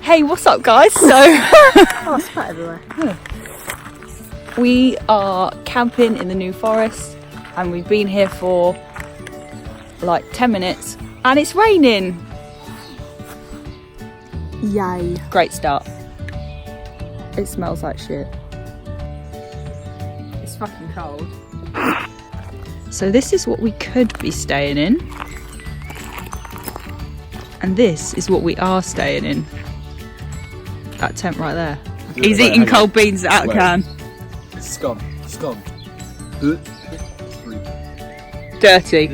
Hey, what's up guys? So Oh, spat everywhere. we are camping in the New Forest and we've been here for like 10 minutes and it's raining. Yay. Great start. It smells like shit. It's fucking cold. So this is what we could be staying in. And this is what we are staying in. That tent right there. He's eating cold beans out of can. Scum. Dirty.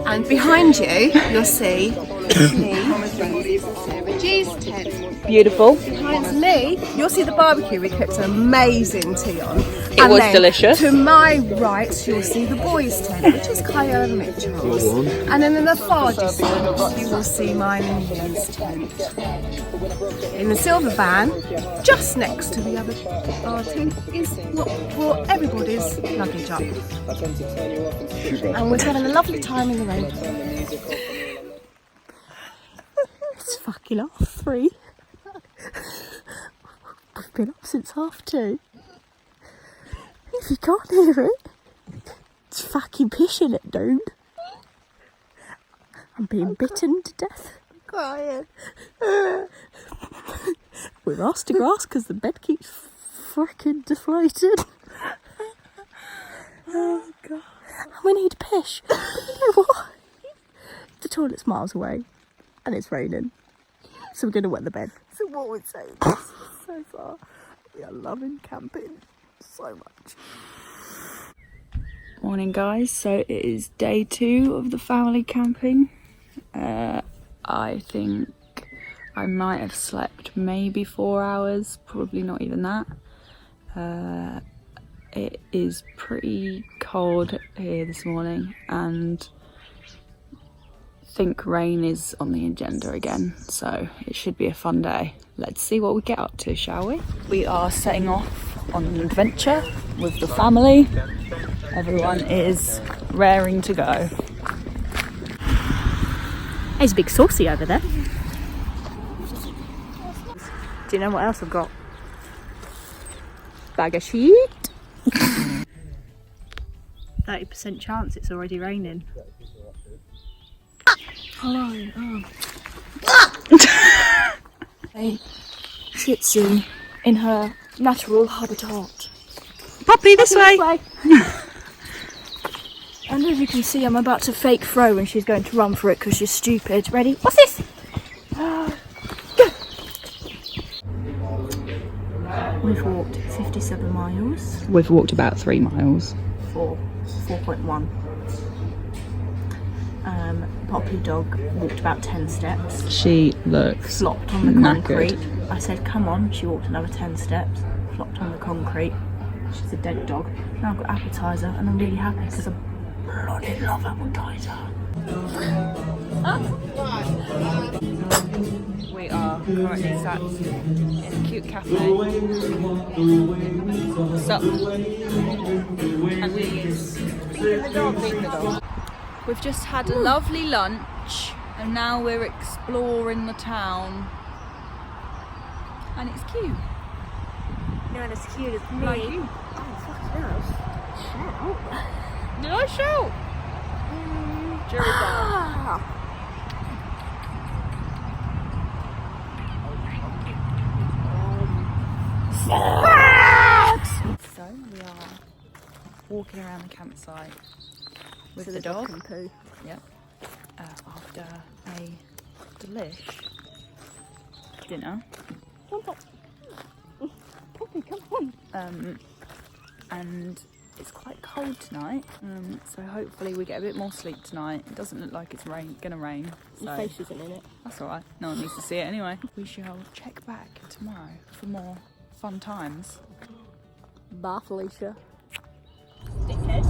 And behind you, you'll see Sarah G's tent. Beautiful. Behind Leigh, you'll see the barbecue we cooked an amazing tea on. It was delicious. To my right, you'll see the boys' tent, which is Kyle and Mitchell's. And then in the far distance, you will see mine and Lee's tent. In the silver van, just next to the other party, is what everybody's luggage up. And we're having a lovely time in the rain. It's fucking 3:30. We've been up since 2:30. If you can't hear it, it's fucking pissing it, dude. I'm being bitten to death. I'm crying. We're asked to grass because the bed keeps freaking deflated. Oh god. And we need to piss. But you know what? The toilet's miles away and it's raining. So we're going to wet the bed. So what we're saying is, so far, we are loving camping so much. Morning guys, so it is day 2 of the family camping. I think I might have slept maybe 4 hours, probably not even that. It is pretty cold here this morning and I think rain is on the agenda again, so it should be a fun day. Let's see what we get up to, shall we? We are setting off on an adventure with the family. Everyone is raring to go. There's a big saucy over there. Do you know what else I've got? Bag of shit. 30% chance it's already raining. Hello. A Shih Tzu in her natural habitat. Puppy, this way. And as you can see, I'm about to fake throw and she's going to run for it because she's stupid. Ready? What's this? Go! We've walked 57 miles. We've walked about 3 miles. 4.1. Poppy dog walked about 10 steps. She looks Flopped on the knackered. concrete. I said, come on. She walked another 10 steps. Flopped on the concrete. She's a dead dog. Now I've got appetizer and I'm really happy because I bloody love appetizer. We are currently sat in a cute cafe. Sup? And Lee's being the dog. We've just had a lovely lunch and now we're exploring the town. And it's cute. Not as cute as me. Like you. Oh, fucking hell. Shout. Did I shout? Jury down. So we are walking around the campsite with the dog. Can poo. Yep. After a delish dinner. Poppy, come on. And it's quite cold tonight, so hopefully we get a bit more sleep tonight. It doesn't look like it's gonna rain. So Your face isn't in it. that's alright. No one needs to see it anyway. We shall check back tomorrow for more fun times. Bye, Felicia. Dickhead.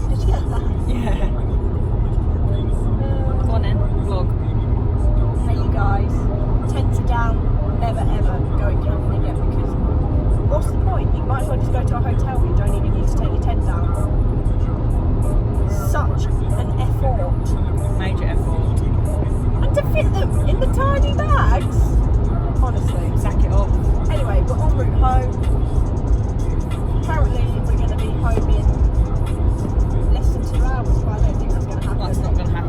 Did you get that? Yeah. Go on then, vlog. Hey you guys, tents are down, never ever going camping again because what's the point? You might as well just go to a hotel where you don't even need to take your tent down. Such an effort. Major effort. And to fit them in the tiny bags. Honestly. Sack it up. Anyway, we're en route home. Apparently we're going to be home in less than 2 hours, but I don't think that's going to happen. That's not going to happen.